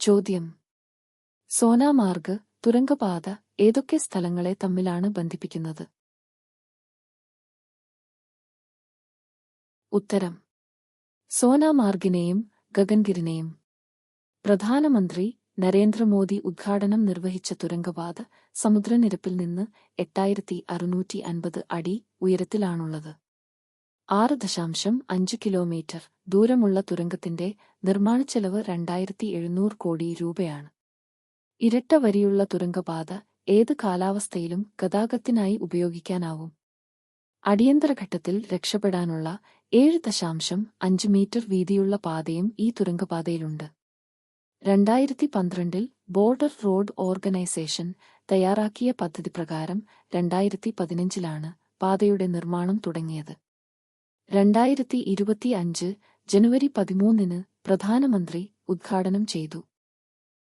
ചോദ്യം: സോനാമാർഗ് തുരങ്കപാത ഏതൊക്കെ സ്ഥലങ്ങളെ തമ്മിലാണ് ബന്ധിപ്പിക്കുന്നത്? ഉത്തരം: സോനാമാർഗിനെയും ഗഗൻഗിരിനെയും. പ്രധാനമന്ത്രി നരേന്ദ്രമോദി ഉദ്ഘാടനം നിർവഹിച്ച തുരങ്കപാത സമുദ്രനിരപ്പിൽ നിന്ന് 8650 അടി ഉയരത്തിലാണുള്ളത്. 6.5 കിലോമീറ്റർ ദൂരമുള്ള തുരങ്കത്തിന്റെ നിർമ്മാണച്ചെലവ് 2700 കോടി രൂപയാണ്. ഇരട്ട വരിയുള്ള തുരങ്കപാത ഏത് കാലാവസ്ഥയിലും ഗതാഗതത്തിനായി ഉപയോഗിക്കാനാവും. അടിയന്തരഘട്ടത്തിൽ രക്ഷപ്പെടാനുള്ള 7.5 മീറ്റർ വീതിയുള്ള പാതയും ഈ തുരങ്കപാതയിലുണ്ട്. 2012 ബോർഡർ റോഡ് ഓർഗനൈസേഷൻ തയ്യാറാക്കിയ പദ്ധതി പ്രകാരം 2015 പാതയുടെ നിർമ്മാണം തുടങ്ങിയത്. 2025 ജനുവരി 13 പ്രധാനമന്ത്രി ഉദ്ഘാടനം ചെയ്തു.